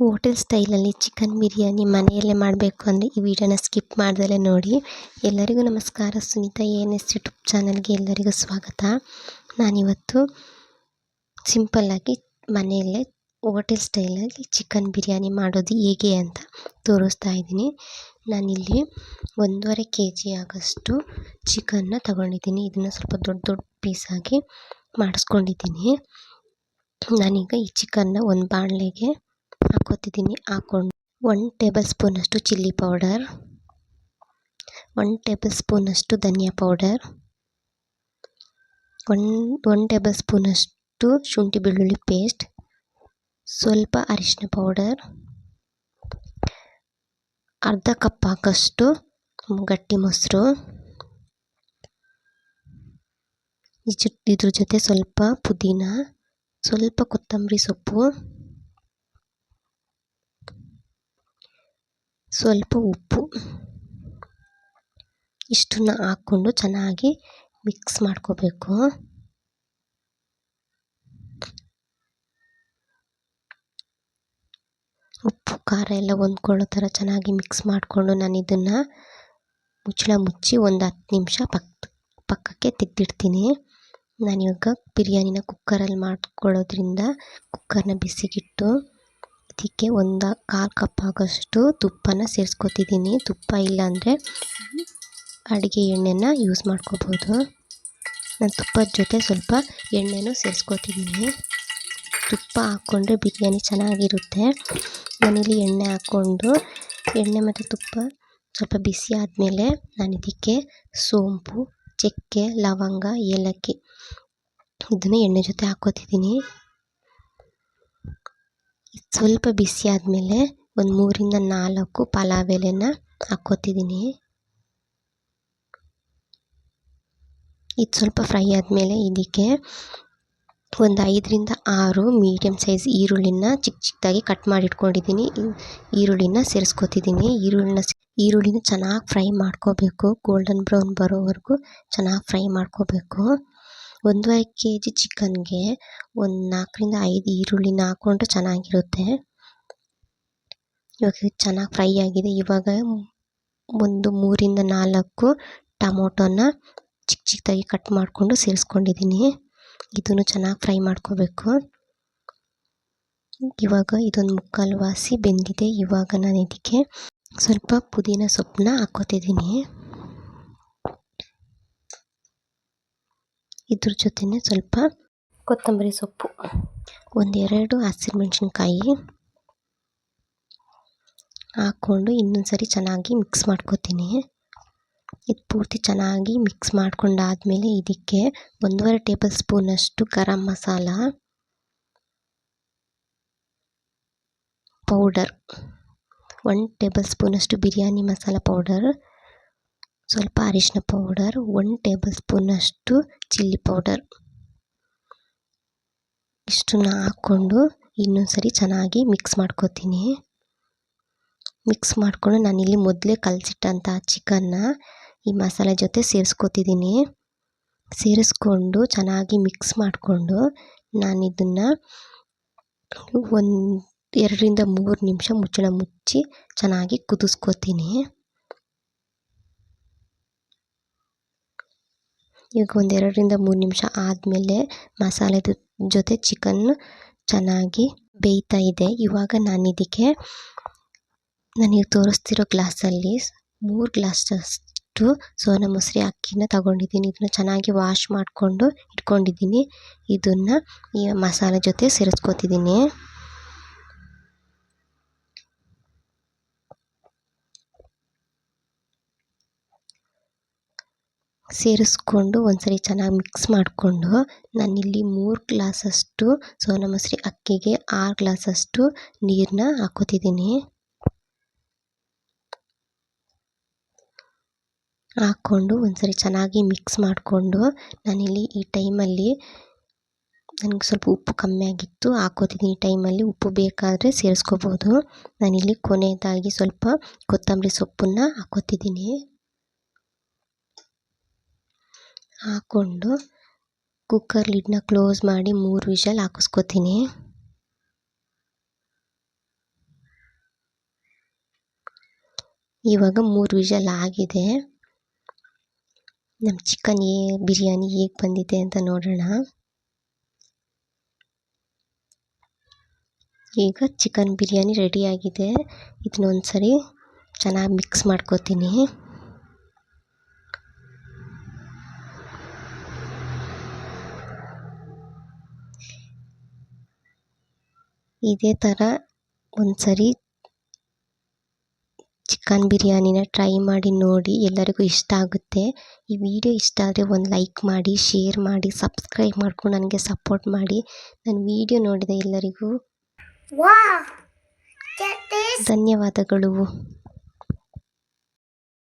Hotel ಸ್ಟೈಲಲ್ಲಿ chicken biryani ಮನೆಯಲ್ಲೇ ಮಾಡಬೇಕು ಅಂದರೆ ಈ ವಿಡಿಯೋನ ಸ್ಕಿಪ್ ಮಾಡ್ದಲೇ ನೋಡಿ. ಎಲ್ಲರಿಗೂ ನಮಸ್ಕಾರ. ಸುನೀತಾ ANS ಯೂಟ್ಯೂಬ್ ಚಾನಲ್ಗೆ ಎಲ್ಲರಿಗೂ ಸ್ವಾಗತ. ನಾನಿವತ್ತು ಸಿಂಪಲ್ಲಾಗಿ ಮನೆಯಲ್ಲೇ ಹೋಟೆಲ್ ಸ್ಟೈಲಲ್ಲಿ ಚಿಕನ್ ಬಿರಿಯಾನಿ ಮಾಡೋದು ಹೇಗೆ ಅಂತ ತೋರಿಸ್ತಾ ಇದ್ದೀನಿ. ನಾನಿಲ್ಲಿ 1.5 kg ಆಗೋಷ್ಟು ಚಿಕನ್ನ ತಗೊಂಡಿದ್ದೀನಿ. ಇದನ್ನು ಸ್ವಲ್ಪ ದೊಡ್ಡ ದೊಡ್ಡ ಪೀಸಾಗಿ ಮಾಡಿಸ್ಕೊಂಡಿದ್ದೀನಿ. ನಾನೀಗ ಈ ಚಿಕನ್ನ ಒಂದು ಬಾಣಲೆಗೆ ಹಾಕೋತಿದ್ದೀನಿ. ಹಾಕ್ಕೊಂಡು 1 ಟೇಬಲ್ ಸ್ಪೂನಷ್ಟು ಚಿಲ್ಲಿ ಪೌಡರ್, 1 ಟೇಬಲ್ ಸ್ಪೂನಷ್ಟು ಧನಿಯಾ ಪೌಡರ್, 1 ಟೇಬಲ್ ಸ್ಪೂನಷ್ಟು ಶುಂಠಿ ಬೆಳ್ಳುಳ್ಳಿ ಪೇಸ್ಟ್, ಸ್ವಲ್ಪ ಅರಿಶಿನ ಪೌಡರ್, ಅರ್ಧ ಕಪ್ ಹಾಕಷ್ಟು ಗಟ್ಟಿ ಮೊಸರು, ಇದ್ರ ಜೊತೆ ಸ್ವಲ್ಪ ಪುದೀನ, ಸ್ವಲ್ಪ ಕೊತ್ತಂಬರಿ ಸೊಪ್ಪು, ಸ್ವಲ್ಪ ಉಪ್ಪು, ಇಷ್ಟನ್ನು ಹಾಕ್ಕೊಂಡು ಚೆನ್ನಾಗಿ ಮಿಕ್ಸ್ ಮಾಡ್ಕೋಬೇಕು. ಉಪ್ಪು ಖಾರ ಎಲ್ಲ ಹೊಂದ್ಕೊಳ್ಳೋ ಥರ ಚೆನ್ನಾಗಿ ಮಿಕ್ಸ್ ಮಾಡಿಕೊಂಡು ನಾನು ಇದನ್ನು ಮುಚ್ಚಳ ಮುಚ್ಚಿ ಒಂದು 10 ನಿಮಿಷ ಪಕ್ಕಕ್ಕೆ ತೆಗೆದಿಡ್ತೀನಿ. ನಾನಿವಾಗ ಬಿರಿಯಾನಿನ ಕುಕ್ಕರಲ್ಲಿ ಮಾಡ್ಕೊಳ್ಳೋದ್ರಿಂದ ಕುಕ್ಕರ್ನ ಬಿಸಿಗಿಟ್ಟು ಅದಕ್ಕೆ ಒಂದು 1/4 ಕಪ್ ಆಗೋಷ್ಟು ತುಪ್ಪನ ಸೇರಿಸ್ಕೊತಿದ್ದೀನಿ. ತುಪ್ಪ ಇಲ್ಲಾಂದರೆ ಅಡುಗೆ ಎಣ್ಣೆನ ಯೂಸ್ ಮಾಡ್ಕೋಬೋದು. ನಾನು ತುಪ್ಪದ ಜೊತೆ ಸ್ವಲ್ಪ ಎಣ್ಣೆನೂ ಸೇರಿಸ್ಕೊತಿದ್ದೀನಿ. ತುಪ್ಪ ಹಾಕ್ಕೊಂಡ್ರೆ ಬಿರಿಯಾನಿ ಚೆನ್ನಾಗಿರುತ್ತೆ. ನಾನಿಲ್ಲಿ ಎಣ್ಣೆ ಹಾಕ್ಕೊಂಡು ಎಣ್ಣೆ ಮತ್ತು ತುಪ್ಪ ಸ್ವಲ್ಪ ಬಿಸಿ ಆದಮೇಲೆ ನಾನು ಇದಕ್ಕೆ ಸೋಂಪು, ಚಕ್ಕೆ, ಲವಂಗ, ಏಲಕ್ಕಿ ಇದನ್ನು ಎಣ್ಣೆ ಜೊತೆ ಹಾಕ್ಕೋತಿದ್ದೀನಿ. ಸ್ವಲ್ಪ ಬಿಸಿ ಆದಮೇಲೆ ಒಂದು 3ರಿಂದ 4 ಪಲಾವ್ ಎಲೆನ ಹಾಕ್ಕೋತಿದ್ದೀನಿ. ಇದು ಸ್ವಲ್ಪ ಫ್ರೈ ಆದಮೇಲೆ ಇದಕ್ಕೆ ಒಂದು 5ರಿಂದ 6 ಮೀಡಿಯಮ್ ಸೈಜ್ ಈರುಳ್ಳಿನ ಚಿಕ್ಕದಾಗಿ ಕಟ್ ಮಾಡಿ ಇಟ್ಕೊಂಡಿದ್ದೀನಿ. ಈರುಳ್ಳಿನ ಸೇರಿಸ್ಕೊತಿದ್ದೀನಿ. ಈರುಳ್ಳಿನ ಚೆನ್ನಾಗಿ ಫ್ರೈ ಮಾಡ್ಕೋಬೇಕು. ಗೋಲ್ಡನ್ ಬ್ರೌನ್ ಬರೋವರೆಗೂ ಚೆನ್ನಾಗಿ ಫ್ರೈ ಮಾಡ್ಕೋಬೇಕು. 1.5 kg ಚಿಕನ್ಗೆ ಒಂದು 4ರಿಂದ 5 ಈರುಳ್ಳಿನ ಹಾಕ್ಕೊಂಡ್ರೆ ಚೆನ್ನಾಗಿರುತ್ತೆ. ಇವಾಗ ಚೆನ್ನಾಗಿ ಫ್ರೈ ಆಗಿದೆ. ಇವಾಗ ಒಂದು 3ರಿಂದ 4 ಟೊಮೊಟೊನ ಚಿಕ್ಕದಾಗಿ ಕಟ್ ಮಾಡಿಕೊಂಡು ಸೇರಿಸ್ಕೊಂಡಿದ್ದೀನಿ. ಇದನ್ನು ಚೆನ್ನಾಗಿ ಫ್ರೈ ಮಾಡ್ಕೋಬೇಕು. ಇವಾಗ ಇದೊಂದು ಮುಕ್ಕಾಲು ವಾಸಿ ಬೆಂದಿದೆ. ಇವಾಗ ನಾನು ಇದಕ್ಕೆ ಸ್ವಲ್ಪ ಪುದೀನ ಸೊಪ್ಪನ್ನ ಹಾಕ್ಕೋತಿದ್ದೀನಿ. ಇದ್ರ ಜೊತೆನೆ ಸ್ವಲ್ಪ ಕೊತ್ತಂಬರಿ ಸೊಪ್ಪು, 1-2 ಹಸಿಮೆಣಸಿನ್ಕಾಯಿ ಹಾಕ್ಕೊಂಡು ಇನ್ನೊಂದ್ಸರಿ ಚೆನ್ನಾಗಿ ಮಿಕ್ಸ್ ಮಾಡ್ಕೋತೀನಿ. ಇದು ಪೂರ್ತಿ ಚೆನ್ನಾಗಿ ಮಿಕ್ಸ್ ಮಾಡ್ಕೊಂಡಾದಮೇಲೆ ಇದಕ್ಕೆ 1.5 ಟೇಬಲ್ ಸ್ಪೂನಷ್ಟು ಗರಂ ಮಸಾಲ ಪೌಡರ್, 1 ಟೇಬಲ್ ಸ್ಪೂನಷ್ಟು ಬಿರಿಯಾನಿ ಮಸಾಲ ಪೌಡರ್, ಸ್ವಲ್ಪ ಅರಿಶಿನ ಪೌಡರ್, 1 ಟೇಬಲ್ ಸ್ಪೂನಷ್ಟು ಚಿಲ್ಲಿ ಪೌಡರ್ ಇಷ್ಟನ್ನು ಹಾಕ್ಕೊಂಡು ಇನ್ನೊಂದ್ಸರಿ ಚೆನ್ನಾಗಿ ಮಿಕ್ಸ್ ಮಾಡ್ಕೋತೀನಿ. ಮಿಕ್ಸ್ ಮಾಡಿಕೊಂಡು ನಾನಿಲ್ಲಿ ಮೊದಲೇ ಕಲಸಿಟ್ಟಂಥ ಚಿಕನ್ನ ಈ ಮಸಾಲೆ ಜೊತೆ ಸೇರಿಸ್ಕೊತಿದ್ದೀನಿ. ಸೇರಿಸ್ಕೊಂಡು ಚೆನ್ನಾಗಿ ಮಿಕ್ಸ್ ಮಾಡಿಕೊಂಡು ನಾನು ಇದನ್ನು 2ರಿಂದ 3 ನಿಮಿಷ ಮುಚ್ಚಳ ಮುಚ್ಚಿ ಚೆನ್ನಾಗಿ ಕುದಿಸ್ಕೊತೀನಿ. ಈಗ 2ರಿಂದ 3 ನಿಮಿಷ ಆದಮೇಲೆ ಮಸಾಲೆದ ಜೊತೆ ಚಿಕನ್ ಚೆನ್ನಾಗಿ ಬೇಯ್ತಾ ಇದೆ. ಇವಾಗ ನಾನಿದಕ್ಕೆ ನನಗೆ ತೋರಿಸ್ತಿರೋ ಗ್ಲಾಸಲ್ಲಿ 3 ಗ್ಲಾಸಷ್ಟು ಸೋನಾ ಮಸೂರಿ ಅಕ್ಕಿನ ತಗೊಂಡಿದ್ದೀನಿ. ಇದನ್ನು ಚೆನ್ನಾಗಿ ವಾಶ್ ಮಾಡಿಕೊಂಡು ಇಟ್ಕೊಂಡಿದ್ದೀನಿ. ಇದನ್ನು ಈ ಮಸಾಲೆ ಜೊತೆ ಸೇರಿಸ್ಕೊತಿದ್ದೀನಿ. ಸೇರಿಸ್ಕೊಂಡು ಒಂದ್ಸರಿ ಚೆನ್ನಾಗಿ ಮಿಕ್ಸ್ ಮಾಡಿಕೊಂಡು ನಾನಿಲ್ಲಿ 3 ಗ್ಲಾಸಷ್ಟು ಸೋನಾ ಮಸೂರಿ ಅಕ್ಕಿಗೆ 6 ಗ್ಲಾಸಷ್ಟು ನೀರನ್ನ ಹಾಕ್ಕೋತಿದ್ದೀನಿ. ಹಾಕ್ಕೊಂಡು ಒಂದ್ಸರಿ ಚೆನ್ನಾಗಿ ಮಿಕ್ಸ್ ಮಾಡಿಕೊಂಡು ನಾನಿಲ್ಲಿ ಈ ಟೈಮಲ್ಲಿ ನನಗೆ ಸ್ವಲ್ಪ ಉಪ್ಪು ಕಮ್ಮಿ ಆಗಿತ್ತು ಹಾಕ್ಕೋತಿದ್ದೀನಿ. ಈ ಟೈಮಲ್ಲಿ ಉಪ್ಪು ಬೇಕಾದರೆ ಸೇರಿಸ್ಕೋಬೋದು. ನಾನಿಲ್ಲಿ ಕೊನೆಯದಾಗಿ ಸ್ವಲ್ಪ ಕೊತ್ತಂಬರಿ ಸೊಪ್ಪನ್ನು ಹಾಕ್ಕೋತಿದ್ದೀನಿ. ಹಾಕ್ಕೊಂಡು ಕುಕ್ಕರ್ ಲಿಡ್ನ ಕ್ಲೋಸ್ ಮಾಡಿ 3 ವಿಷಲ್ ಹಾಕಿಸ್ಕೊತೀನಿ. ಇವಾಗ 3 ವಿಷಲ್ ಆಗಿದೆ. ನಮ್ಮ ಚಿಕನ್ ಬಿರಿಯಾನಿ ಹೇಗೆ ಬಂದಿದೆ ಅಂತ ನೋಡೋಣ. ಈಗ ಚಿಕನ್ ಬಿರಿಯಾನಿ ರೆಡಿಯಾಗಿದೆ. ಇದನ್ನೊಂದ್ಸರಿ ಚೆನ್ನಾಗಿ ಮಿಕ್ಸ್ ಮಾಡ್ಕೋತೀನಿ. ಇದೇ ಥರ ಒಂದ್ಸರಿ ಚಿಕನ್ ಬಿರಿಯಾನಿನ ಟ್ರೈ ಮಾಡಿ ನೋಡಿ, ಎಲ್ಲರಿಗೂ ಇಷ್ಟ ಆಗುತ್ತೆ. ಈ ವಿಡಿಯೋ ಇಷ್ಟ ಆದರೆ ಒಂದು ಲೈಕ್ ಮಾಡಿ, ಶೇರ್ ಮಾಡಿ, ಸಬ್ಸ್ಕ್ರೈಬ್ ಮಾಡ್ಕೊಂಡು ನನಗೆ ಸಪೋರ್ಟ್ ಮಾಡಿ. ನನ್ನ ವಿಡಿಯೋ ನೋಡಿದ ಎಲ್ಲರಿಗೂ ಧನ್ಯವಾದಗಳು.